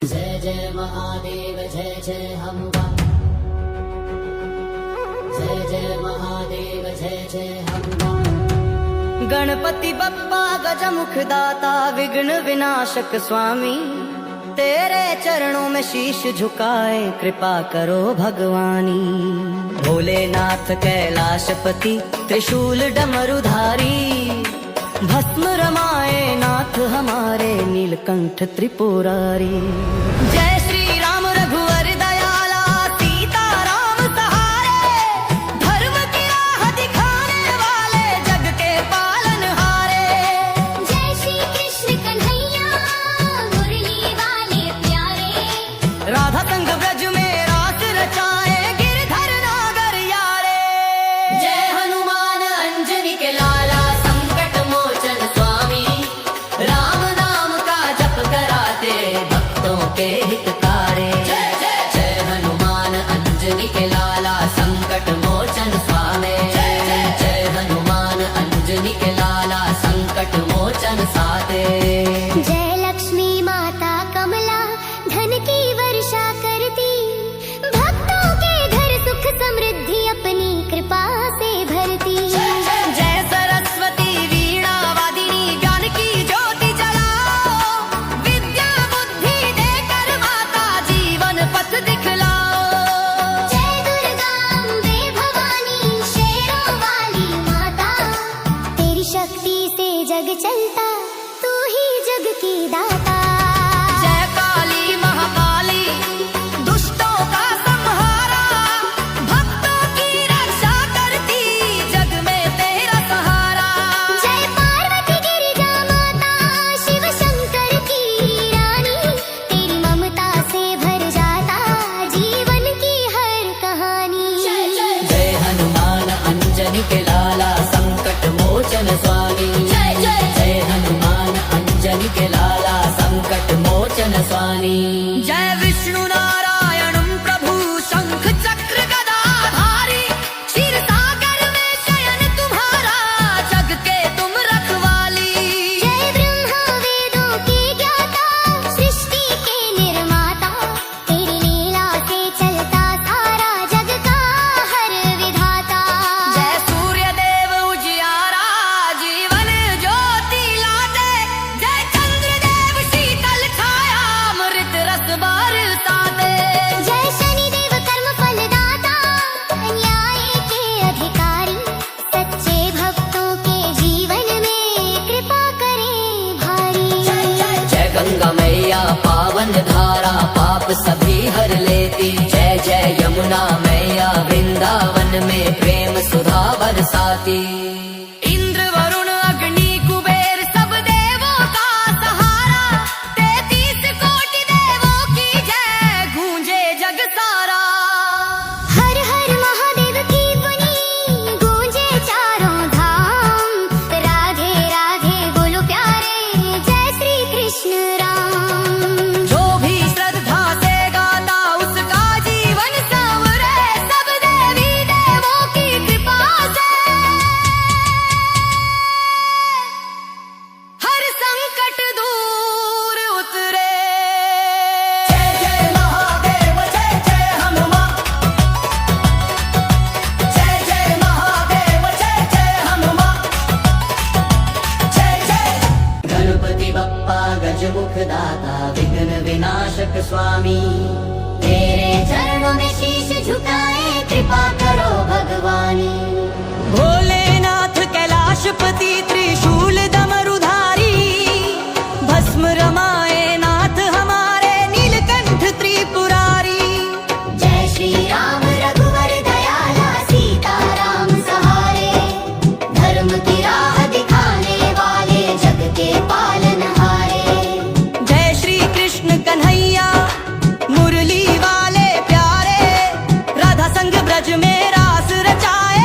जय जय महादेव जय जय हम्बा। जय जय महादेव जय जय हम्बा। गणपति बप्पा गजमुख दाता विघ्न विनाशक स्वामी, तेरे चरणों में शीश झुकाए कृपा करो भगवानी। भोलेनाथ कैलाशपति त्रिशूल डमरुधारी, भस्म रमाए नाथ हमारे नीलकंठ त्रिपुरारी। जय श्री राम रघुवर दयाला सीता राम सहारे, धर्म की राह दिखाने वाले जग के पालनहारे। जय श्री कृष्ण कन्हैया मुरली वाले प्यारे, राधा संग ब्रज में रास रचाए गिरधर नागर यारे। जय हनुमान अंजनी के लाला संकट मोचन स्वामी, राम नाम का जप कराते भक्तों के हितकारे। जय हनुमान अंजनी के लाला संकट मोचन स्वामी, जय हनुमान अंजनी के लाला संकट मोचन साते। जय लक्ष्मी माता कमला धन की वर्षा करती, भक्तों के घर सुख समृद्धि अपनी कृपा से भरती। जय सरस्वती वीणा वादिनी ज्ञान की ज्योति जलाओ, विद्या बुद्धि देकर माता जीवन पथ दिखलाओ। जय दुर्गा अम्बे भवानी शेरों वाली माता, तेरी शक्ति से जग चलता तू ही जग की दाता। जय काली महाकाली दुष्टों का संहारा, भक्तों की रक्षा करती जग में तेरा सहारा। जय पार्वती गिरिजा माता शिव शंकर की रानी, तेरी ममता से भर जाता जीवन की हर कहानी। जय हनुमान अंजनी के लाला संकट मोचन स्वामी, जय हनुमान अंजनी के लाला संकट मोचन स्वामी। जय विष्णु नारायण प्रभु शंख चक्र गदाधारी, क्षीर सागर में शयन तुम्हारा जग के तुम रखवाली। जय ब्रह्मा वेदों के ज्ञाता सृष्टि के निर्माता, तेरी लीला से चलता सारा जग का हर विधाता। जय सूर्य देव उजियारा जीवन ज्योति लाते, जय चंद्र देव शीतल छाया अमृत रस बरसाते। जय शनि देव कर्म फलदाता न्याय के अधिकारी, सच्चे भक्तों के जीवन में कृपा करें भारी। जय गंगा मैया पावन धारा पाप सभी हर लेती, जय जय यमुना मैया वृंदावन में प्रेम सुधा बरसाती। इंद्र वरुण अग्नि कुबेर सब देवों का सहारा, 33 कोटि देवों की जय गूंजे जग सारा। हर हर महादेव की ध्वनि गूंजे चारों धाम, राधे राधे बोलो प्यारे जय श्री कृष्ण राम। जो भी श्रद्धा से गाता उसका जीवन संवरे, सब देवी देवों की कृपा से हर संकट दूर उतरे। जय जय महादेव जय जय हनुमान, जय जय महादेव जय जय हनुमान। जय जय गणपति बप्पा गजमुख दाता विघ्न विनाशक स्वामी, तेरे चरणों में शीश झुकाए कृपा करो भगवानी। भोलेनाथ कैलाशपति त्रिशूल डमरुधारी, भस्म रमाए नाथ हमारे नीलकंठ त्रिपुरारी। जय श्री राम रघुवर दयाला सीता राम सहारे, धर्म की राह दिखाने वाले जग के पालनहारे। जय श्री कृष्ण कन्हैया मुरली वाले प्यारे, राधा संग ब्रज में रास रचाए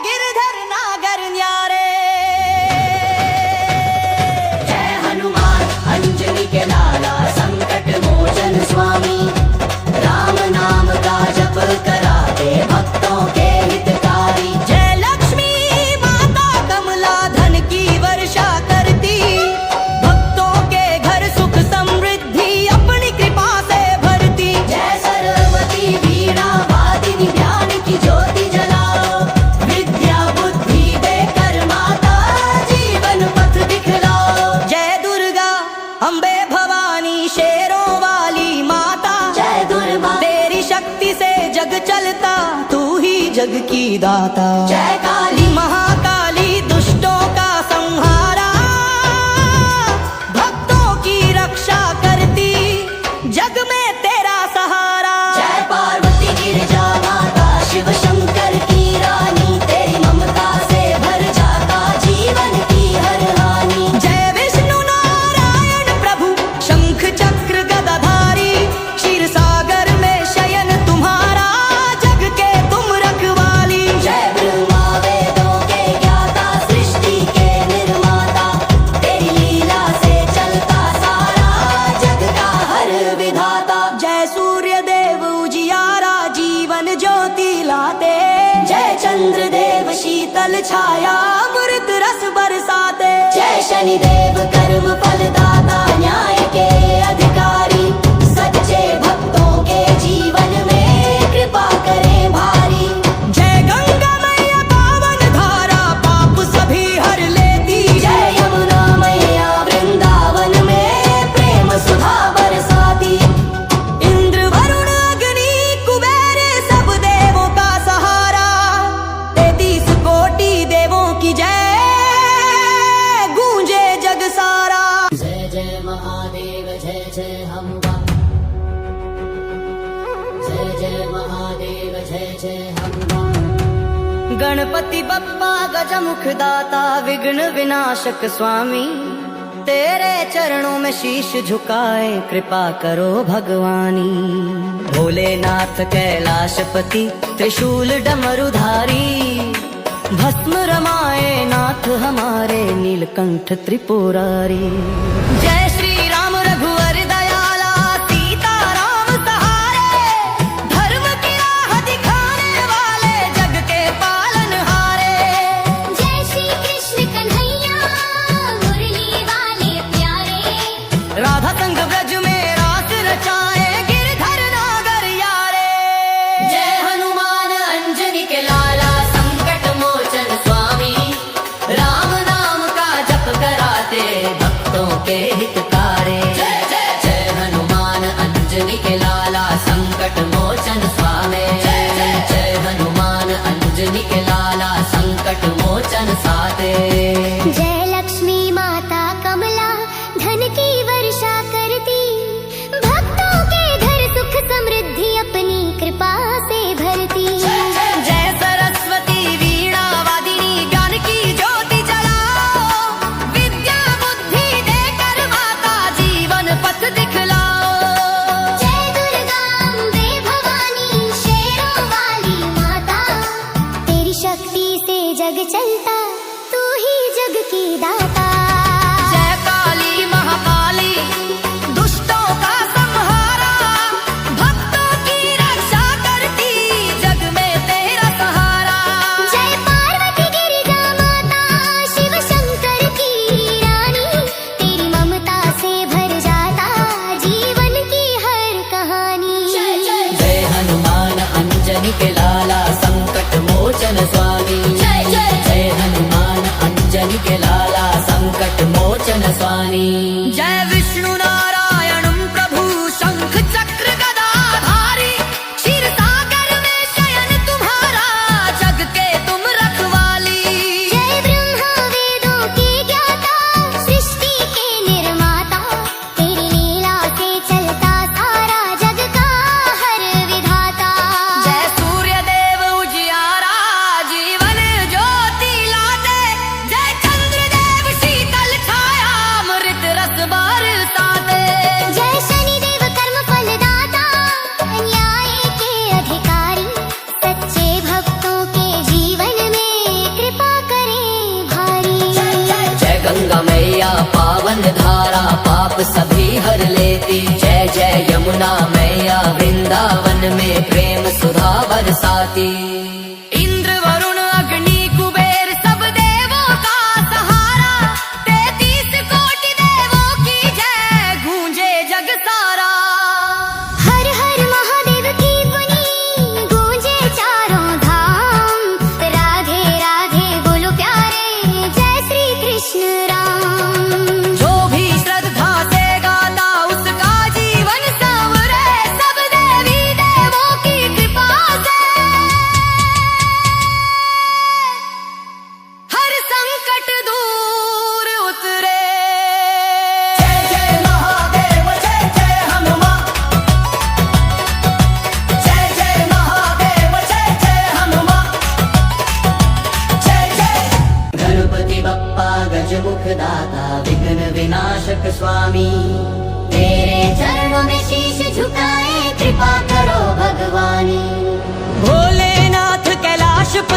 गिरधर नागर न्यारे। जय हनुमान अंजनी के लाला संकट मोचन स्वामी, राम नाम का जप कराते भक्तों के हितकारी। जय लक्ष्मी माता कमला धन की वर्षा करती, भक्तों के घर सुख समृद्धि महारानी शेरों वाली माता, जय दुर्गा तेरी शक्ति से जग चलता, तू ही जग की दाता। जय काली महाकाली दुष्टों का संहारा, भक्तों की रक्षा करती, जग में तेरा सहारा। जय पार्वती गिरिजा माता, शिव शंकर की रानी, तेरी ममता से भर जाता जीवन की हर हानि। जय विष्णु नारायण प्रभु, शंख चक्र गदाधारी, क्षीर सागर में शयन तुम्हारा, जग के तुम रखवाली। जय ब्रह्मा वेदों के ज्ञाता, सृष्टि के निर्माता, तेरी लीला से चलता सारा जग का हर विधाता। जय सूर्य देव उजियारा, जीवन ज्योति लाते, जय चंद्र देव शीतल छाया अमृत रस बरसाते। जय शनि देव कर्म फलदाता, न्याय के अधिकारी, सच्चे भक्तों के जीवन में कृपा करें भारी। जय गंगा मैया पावन धारा, पाप सभी हर लेती। जय यमुना मैया वृंदावन में प्रेम सुधा बरसाती। इंद्र वरुण अग्नि कुबेर सब देवों का सहारा, 33 कोटि देवों की जय गूंजे जग सारा। जय जय महादेव जय जय हम्बा, जय जय महादेव जय जय हम्बा। गणपति बप्पा गजमुख दाता, विघ्न विनाशक स्वामी, तेरे चरणों में शीश झुकाए, कृपा करो भगवानी। भोलेनाथ कैलाशपति, त्रिशूल डमरुधारी, भस्म रमाए नाथ हमारे, नीलकंठ त्रिपुरारी। जय श्री राम रघुवर दयाला, सीता राम सहारे, धर्म की राह दिखाने वाले, जग के पालनहारे। जय श्री कृष्ण कन्हैया, मुरली वाले प्यारे, राधा संग ब्रज में रास रचाए, गिरधर नागर यारे। जय हनुमान अंजनी के लाला, संकट मोचन स्वामी, राम नाम का जप कराते, भक्तों के हितकारे। जय हनुमान अंजनी के लाला, संकट मोचन स्वामी, जय हनुमान अंजनी के लाला, संकट मोचन साते। जय लक्ष्मी माता कमला, धन की वर्षा करती, भक्तों के घर सुख समृद्धि अपनी कृपा से भरती। जय सरस्वती वीणा वादिनी, ज्ञान की ज्योति जलाओ, विद्या बुद्धि देकर माता, जीवन पथ दिखलाओ। जय दुर्गा अम्बे भवानी, शेरों वाली माता, तेरी शक्ति से जग चलता, तू ही जग की दाता। जय काली महाकाली, दुष्टों का संहारा, भक्तों की रक्षा करती, जग में तेरा सहारा। जय पार्वती गिरिजा माता, शिव शंकर की रानी, तेरी ममता से भर जाता जीवन की हर कहानी। जय हनुमान अंजनी के लाला, संकट मोचन स्वामी, जय हनुमान अंजनी के लाला, संकट मोचन स्वामी। जय विष्णु नारायण प्रभु, शंख चक्र गदाधारी, क्षीर सागर में शयन तुम्हारा, जग के तुम रखवाली। जय ब्रह्मा वेदों के ज्ञाता, सृष्टि के निर्माता, तेरी लीला से चलता सारा जग का हर विधाता। जय सूर्य देव उजियारा, जीवन ज्योति लाते, जय चंद्र देव शीतल छाया अमृत रस बरसाते। जय शनि देव कर्म फलदाता, न्याय के अधिकारी, सच्चे भक्तों के जीवन में कृपा करें भारी। जय गंगा मैया पावन धारा, पाप सभी हर लेती। जय जय यमुना मैया वृंदावन में प्रेम सुधा बरसाती। इंद्र वरुण अग्नि कुबेर सब देवों का सहारा, 33 कोटि देवों की जय गूंजे जग सारा। हर हर महादेव की ध्वनि गूंजे चारों धाम, राधे राधे बोलो प्यारे, जय श्री कृष्ण राम। जो भी श्रद्धा से गाता, उसका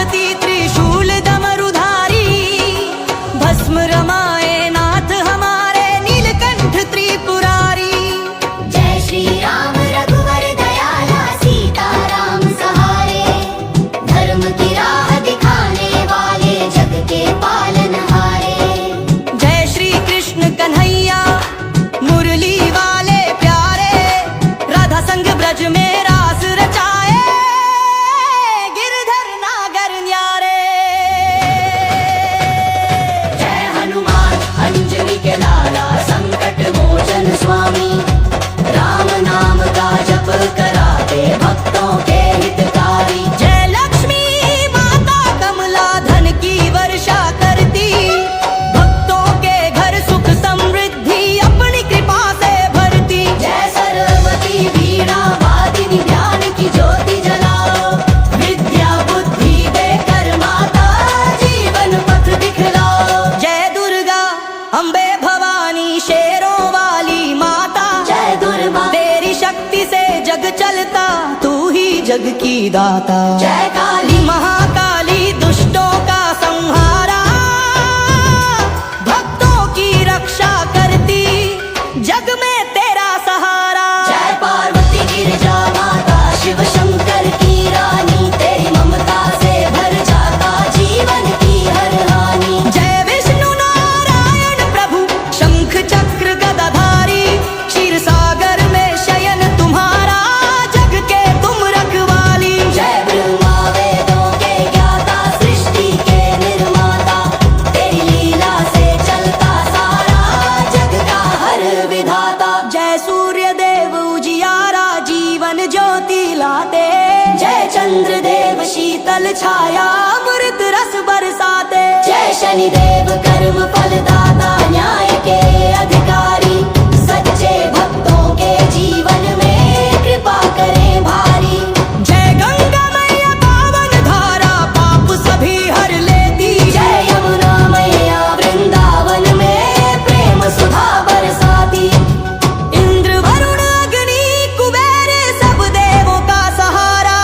पार्वती त्रिशूल डमरुधारी, भस्म रमाए नाथ हमारे नीलकंठ त्रिपुरारी। जय श्री राम रघुवर दयाला सीता राम सहारे, धर्म की राह दिखाने वाले जग के पालनहारे। जय श्री कृष्ण कन्हैया मुरली वाले प्यारे, राधा संग ब्रज में रास रचाए गिरधर नागर न्यारे। जय हनुमान अंजनी के लाला संकट मोचन स्वामी, राम नाम का जप कराते भक्तों के हितकारी। जय लक्ष्मी माता कमला धन की वर्षा करती, भक्तों के घर सुख समृद्धि अपनी कृपा से भरती। जय सरस्वती वीणा वादिनी ज्ञान की ज्योति जलाओ, विद्या बुद्धि देकर माता जीवन पथ दिखलाओ। जय दुर्गा अम्बे भवानी शेरों वाली माता, जय दुर्गा तेरी शक्ति से जग चलता, तू ही जग की दाता। जय काली महाकाली दुष्टों का संहारा, भक्तों की रक्षा करती, जग में तेरा सहारा। जय पार्वती गिरिजा माता शिव शंकर की रानी, तेरी ममता से भर जाता जीवन की हर हानि। जय विष्णु नारायण प्रभु शंख चक्र गदाधारी, क्षीर सागर में शयन तुम्हारा, जग के तुम रखवाली। जय ब्रह्मा वेदों के ज्ञाता सृष्टि के निर्माता, तेरी लीला से चलता सारा जग का हर विधाता। जय सूर्य देव उजियारा जीवन ज्योति लाते, जय चंद्र देव शीतल छाया अमृत रस बरसाते। जय शनि देव कर्म फलदाता, न्याय के अधिकारी, सच्चे भक्तों के जीवन में कृपा करें भारी। जय गंगा मैया पावन धारा, पाप सभी हर लेती। जय यमुना मैया वृंदावन में प्रेम सुधा बरसाती। इंद्र वरुण अग्नि कुबेर सब देवों का सहारा,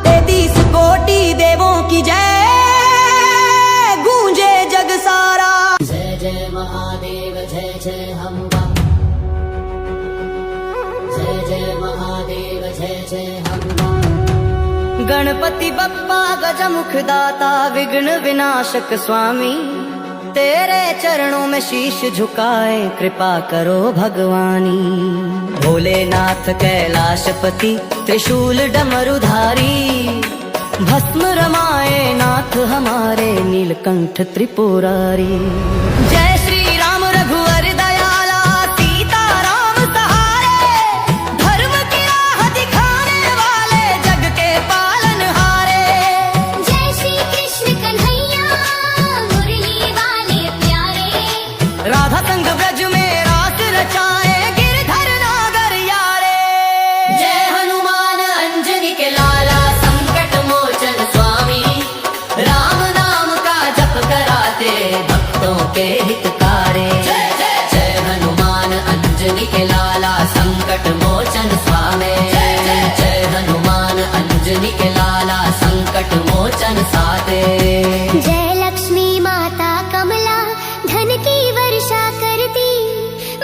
33 कोटि देवों की जय गूंजे जग सारा। जय जय महादेव जय जय हम्बा, जय जय महादेव जय जय हम्बा। गणपति बप्पा गजमुख दाता विघ्न विनाशक स्वामी, तेरे चरणों में शीश झुकाए कृपा करो भगवानी। भोलेनाथ कैलाशपति त्रिशूल डमरुधारी, भस्म रमाए नाथ हमारे नीलकंठ त्रिपुरारी। जय श्री राम रघुवर दयाला सीता राम सहारे, धर्म की राह दिखाने वाले जग के पालनहारे। जय श्री कृष्ण कन्हैया मुरली वाले प्यारे, राधा संग ब्रज में रास रचाए गिरधर नागर यारे। जय हनुमान अंजनी के लाला संकट मोचन स्वामी, राम नाम का जप कराते भक्तों के हितकारी। जय हनुमान अंजनी के लाला संकट मोचन स्वामी, जय हनुमान अंजनी के लाला संकट मोचन साते। जय लक्ष्मी माता कमला धन की वर्षा करती,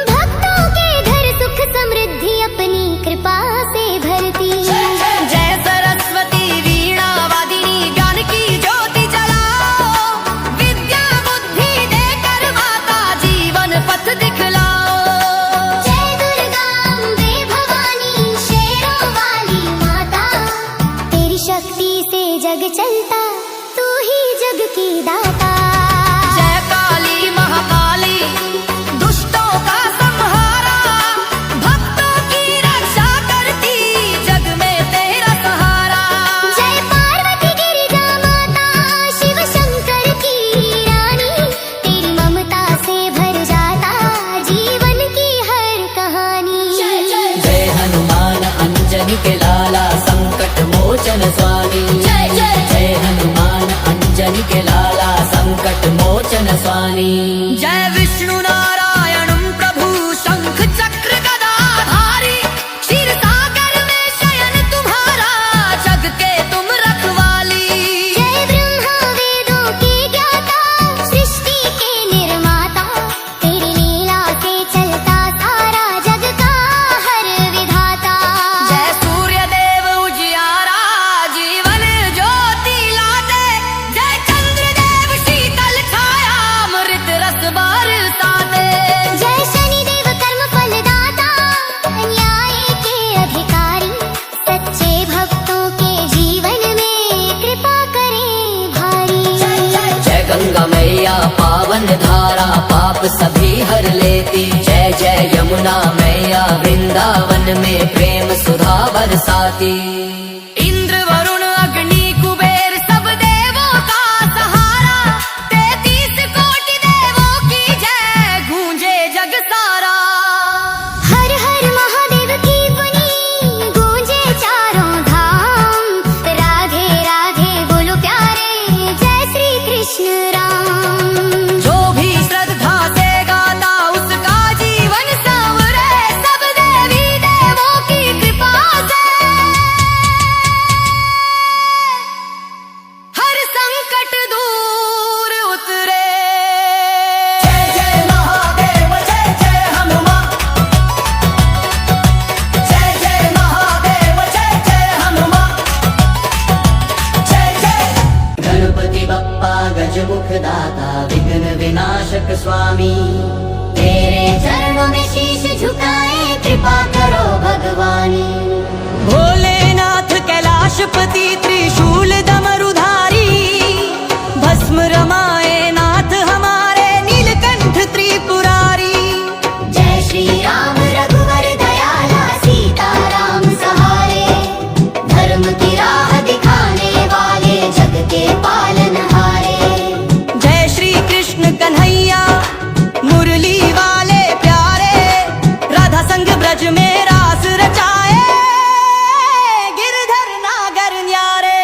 भक्तों के घर सुख समृद्धि अपनी कृपा से भरती। जय सरस्वती वीणा वादिनी ज्ञान की ज्योति जलाओ, विद्या बुद्धि देकर माता जीवन पथ दिखलाओ। जय दुर्गा अम्बे भवानी शेरों वाली माता, तेरी शक्ति से जग चलता, तू ही जग की दाता। जय काली महाकाली दुष्टों का संहारा, भक्तों की रक्षा करती, जग में तेरा सहारा। जय पार्वती गिरिजा माता शिव शंकर की रानी, तेरी ममता से भर जाता जीवन की हर कहानी। जय हनुमान अंजनी के लाला संकट मोचन स्वामी, जय हनुमान अंजनी के लाला संकट मोचन स्वामी। जय विष्णु नारायण प्रभु शंख चक्र गदाधारी, क्षीर सागर में शयन तुम्हारा, जग के तुम रखवाली। जय पाप सभी हर लेती। जय जय यमुना मैया वृंदावन में प्रेम सुधा बरसाती। इंद्र वरुण अग्नि कुबेर सब देवों का सहारा, 33 कोटि देवों की जय गूंजे जग सारा। हर हर महादेव की ध्वनि गूंजे चारों धाम। राधे राधे बोलो प्यारे, जय श्री कृष्ण राम। जो भी श्रद्धा से गाता उसका जीवन संवरे, सब देवी देवों की कृपा से हर संकट दूर उतरे। जय जय महादेव जय जय हनुमान, जय जय महादेव जय जय हनुमान, जय जय गणपति बप्पा गजमुख दाता विघ्न विनाशक स्वामी। तेरे चरणों में शीश झुकाए, कृपा करो भगवानी। भोलेनाथ कैलाशपति त्रिशूल डमरुधारी, भस्म रमाए नाथ हमारे नीलकंठ त्रिपुरारी। जय श्री राम रघुवर दयाला, सीता राम सहारे। धर्म की राह दिखाने वाले, जग के पालनहारे। जय श्री कृष्ण कन्हैया मुरली वाले प्यारे, राधा संग ब्रज में रास रचाए, गिरधर नागर न्यारे।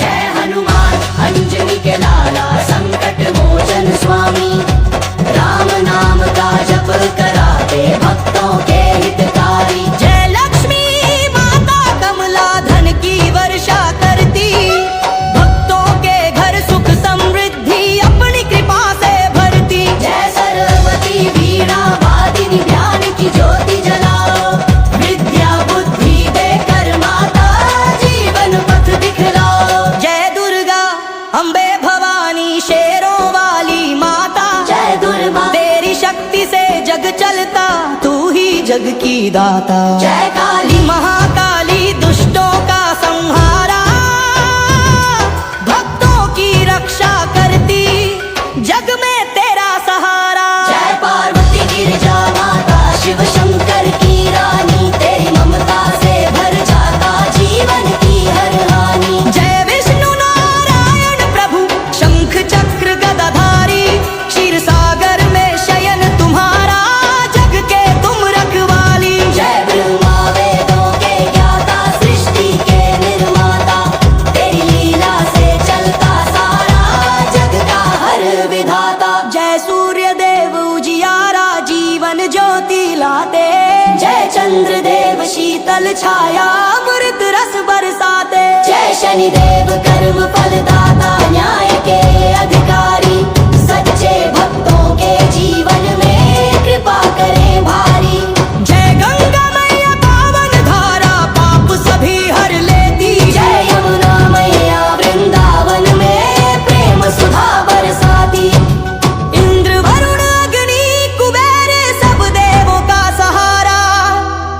जय हनुमान अंजनी के लाला संकट मोचन स्वामी। राम नाम का जप कराते भक्तों के हितकारी। जय लक्ष्मी माता कमला धन की वर्षा करती, भक्तों के घर सुख समृद्धि अपनी कृपा से भरती। जय सरस्वती वीणा वादिनी ज्ञान की ज्योति जलाओ। विद्या बुद्धि देकर माता जीवन पथ दिखलाओ। जय दुर्गा अम्बे भवानी शेरों वाली माता, जय दुर्गा तेरी शक्ति से जग चलता, तू ही जग की दाता। जय काली महाकाली दुष्टों का संहारा, भक्तों की रक्षा करती, जग में तेरा सहारा। जय पार्वती गिरिजा माता शिव शंकर की रानी। तेरी ममता से भर जाता जीवन की हर हानि। जय विष्णु नारायण प्रभु शंख चक्र गदाधारी, क्षीर सागर में शयन तुम्हारा, जग के तुम रखवाली। जय ब्रह्मा वेदों के ज्ञाता सृष्टि के निर्माता। तेरी लीला से चलता सारा जग का हर विधाता। जय सूर्य देव उजियारा जीवन ज्योति लाते, जय चंद्र देव शीतल छाया अमृत रस बरसाते। जय शनि देव कर्म फलदाता न्याय के अधिकारी। सच्चे भक्तों के जीवन में कृपा करें भारी। जय गंगा मैया पावन धारा, पाप सभी हर लेती। जय यमुना मैया वृंदावन में प्रेम सुधा बरसाती। इंद्र वरुण अग्नि कुबेर सब देवों का सहारा,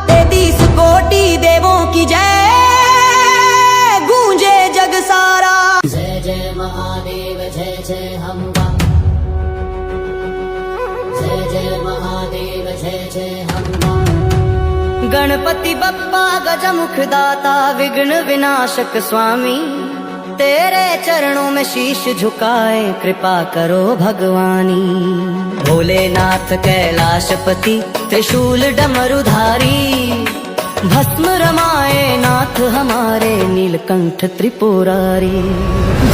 33 कोटि देवों की जय गूंजे जग सारा। जय जय महादेव जय जय हनुमान, जय जय महादेव जय जय हनुमान। गणपति बप्पा गजमुख दाता विघ्न विनाशक स्वामी, तेरे चरणों में शीश झुकाए, कृपा करो भगवानी। भोलेनाथ कैलाशपति त्रिशूल डमरुधारी, भस्म रमाए नाथ हमारे नीलकंठ त्रिपुरारी।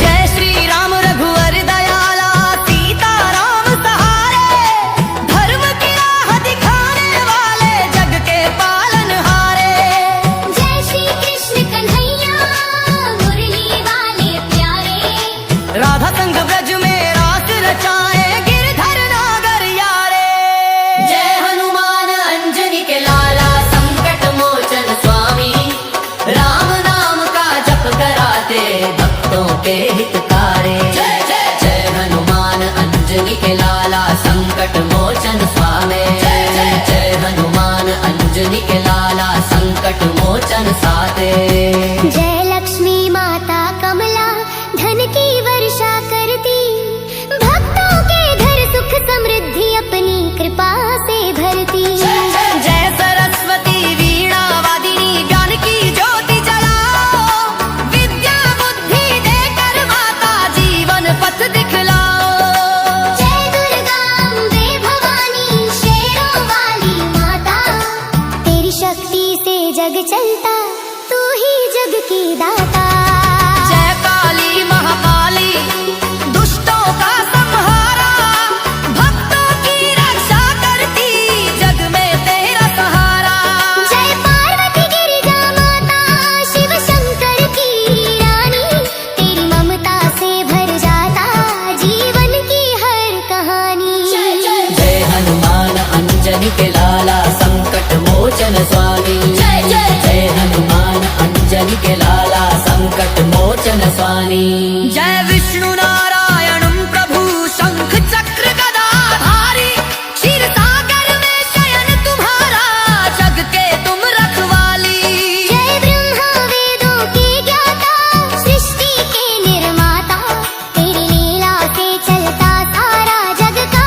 जय श्री राम रघुवर दयाला, सीता राम सहारे। धर्म की राह दिखाने वाले, जग के पालनहारे। जय श्री कृष्ण कन्हैया मुरली वाले प्यारे। राधा संग ब्रज में रास रचाए, गिरधर नागर यारे। जय हनुमान अंजनी के लाला संकट मोचन स्वामी। राम नाम का जप कराते भक्तों के हितकारी। जय जय जय हनुमान अंजनी के लाला संकट मोचन स्वामी। जय जय जय हनुमान अंजनी के लाला संकट मोचन साते। जय लक्ष्मी माता कमला धन की वर्षा करती, भक्तों जग चलता, तू ही जग की दाता। जय काली महाकाली दुष्टों का संहारा, भक्तों की रक्षा करती जग में तेरा सहारा। जय पार्वती गिरिजा माता, शिव शंकर की रानी, तेरी ममता से भर जाता जीवन की हर कहानी। जय हनुमान अंजनी के लाला, संकट मोचन स्वामी। जय जय जय हनुमान अंजनी के लाला, संकट मोचन स्वामी। जय विष्णु नारायण प्रभु, शंख चक्र गदाधारी, क्षीर सागर में शयन तुम्हारा, जग के तुम रखवाली। जय ब्रह्मा वेदों के ज्ञाता, सृष्टि के निर्माता, तेरी लीला से चलता सारा जग का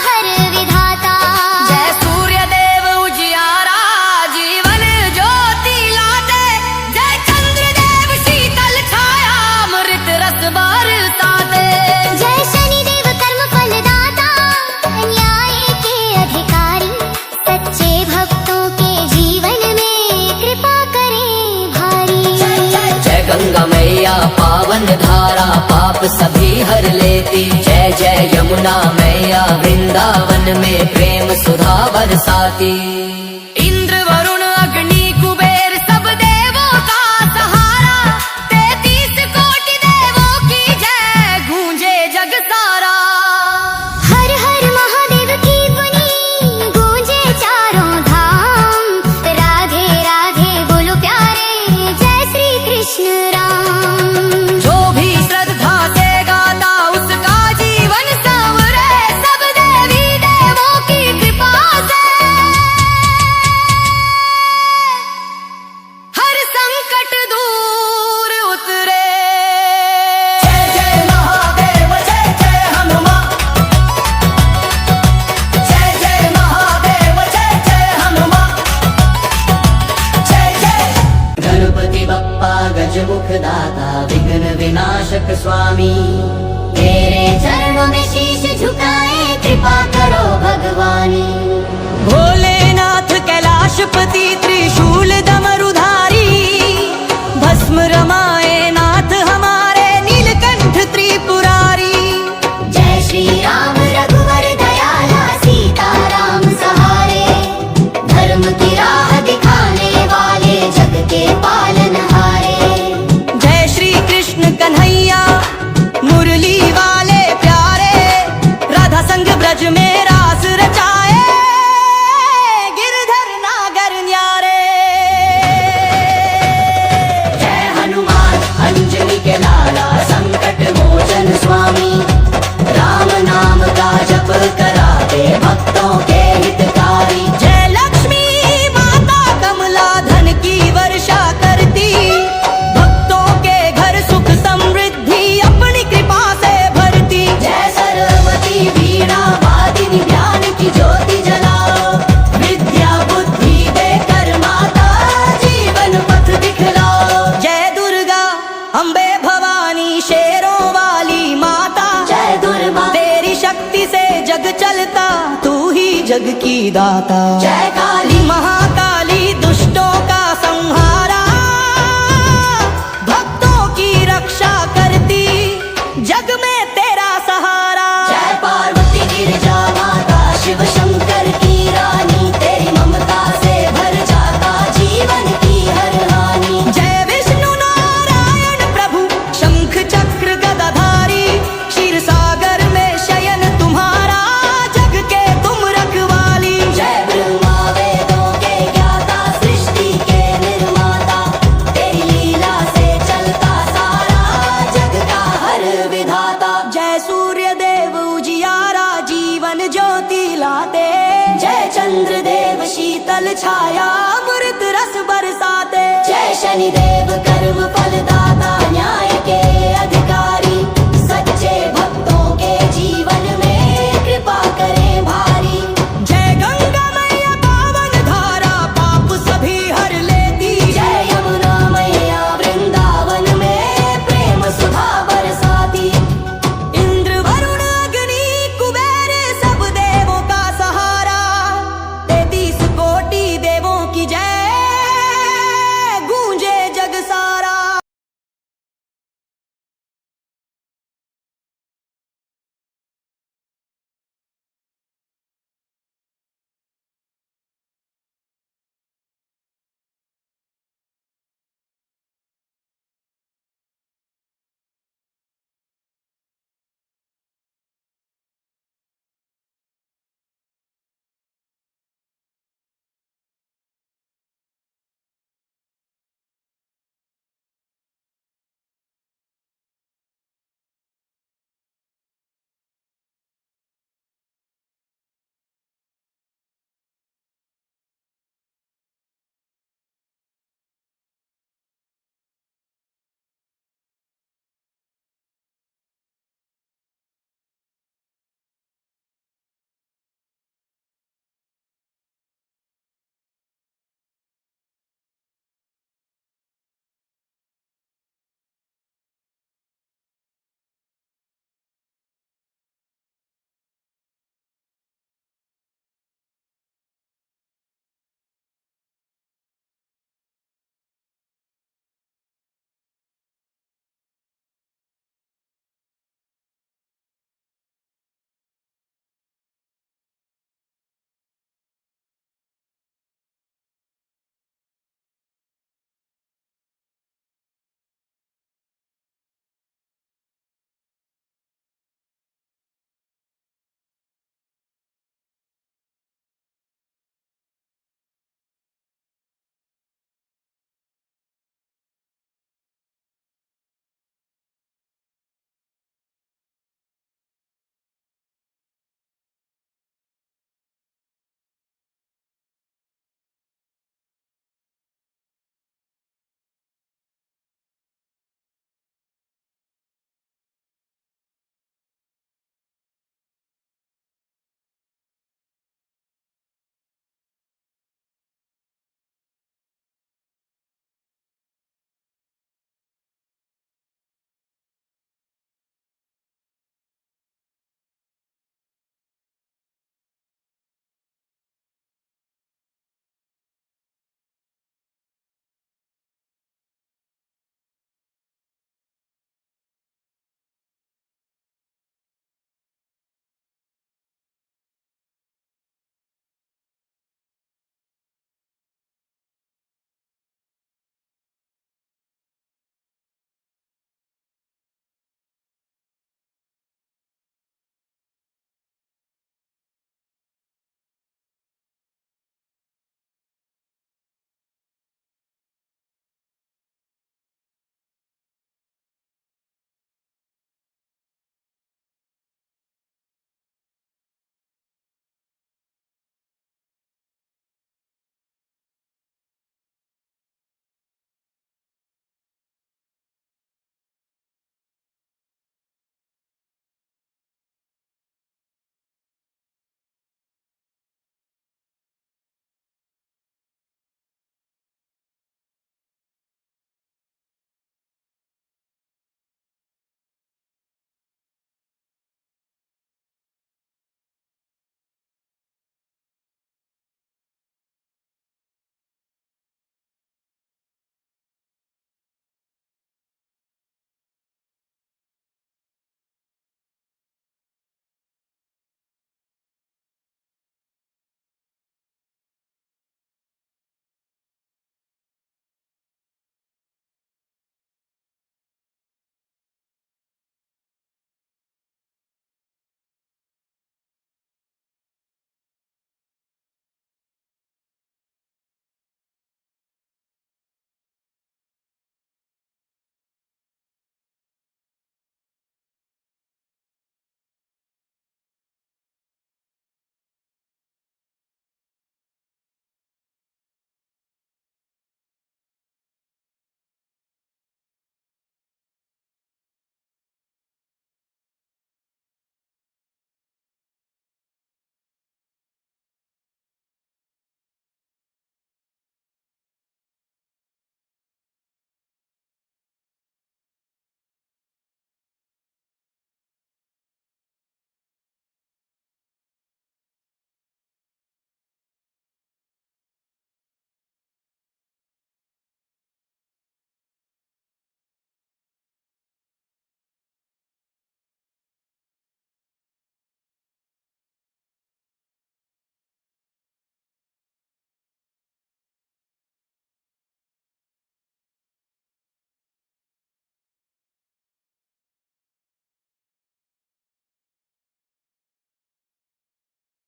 हर विधाता। जय सूर्य देव उजियारा, जीवन ज्योति लाते, जय चंद्र देव शीतल छाया, अमृत रस बरसाते। जय शनिदेव कर्म फलदाता, न्याय के अधिकारी, सच्चे भक्तों के जीवन में कृपा करें भारी। जय गंगा मैया पावन धारा, पाप सभी हर लेती। जय जय यमुना मैया, वृंदावन में प्रेम सुधा बरसाती। इंद्र वरुण अग्नि कुबेर सब देवों का सहारा, 33 कोटि देवों की जय गूंजे जग सारा। हर हर महादेव की ध्वनि गूंजे चारों धाम, राधे राधे बोलो प्यारे, जय श्री कृष्ण राम। जो भी श्रद्धा से गाता उसका जीवन संवरे, सब देवी देवों की कृपा से हर संकट दूर उतरे। जय जय महादेव, जय जय हनुमान। जय जय महादेव, जय जय हनुमान। जय जय गणपति बप्पा गजमुख दाता, विघ्न विनाशक स्वामी। तेरे चरणों में शीश झुकाए, कृपा करो भगवानी। भोलेनाथ कैलाशपति, त्रिशूल डमरुधारी, भस्म रमाए नाथ हमारे, नीलकंठ त्रिपुरारी। जय श्री राम रघुवर दयाला, सीता राम सहारे, धर्म की राह दिखाने वाले, जग के पालनहारे। जय श्री कृष्ण कन्हैया, मुरली वाले प्यारे, राधा संग ब्रज में रास रचाए, गिरधर नागर न्यारे। जय हनुमान अंजनी के लाला, संकट मोचन स्वामी। राम नाम का जप कराते, भक्तों के हितकारी। जय लक्ष्मी माता कमला, धन की वर्षा करती, भक्तों के घर सुख समृद्धि अपनी कृपा से भरती। जय सरस्वती वीणा वादिनी, ज्ञान की ज्योति जलाओ, विद्या बुद्धि देकर माता, जीवन पथ दिखलाओ। जय दुर्गा अम्बे भवानी, शेरों वाली माता, जय दुर्गा तेरी शक्ति से जग चलता, तू ही जग की दाता। जय काली महाकाली दुष्टों का संहारा, भक्तों की रक्षा करती, जग में तेरा सहारा। जय पार्वती गिरिजा माता, शिव शंकर की रानी, तेरी ममता से भर जाता जीवन की हर हानि। जय विष्णु नारायण प्रभु, शंख चक्र गदाधारी, क्षीर सागर में शयन तुम्हारा, जग के तुम रखवाली। जय ब्रह्मा वेदों के ज्ञाता, सृष्टि के निर्माता, तेरी लीला से चलता सारा जग का हर विधाता। जय सूर्य देव उजियारा, जीवन ज्योति लाते, जय चंद्र देव शीतल छाया, अमृत रस बरसाते। जय शनिदेव कर्म फलदाता,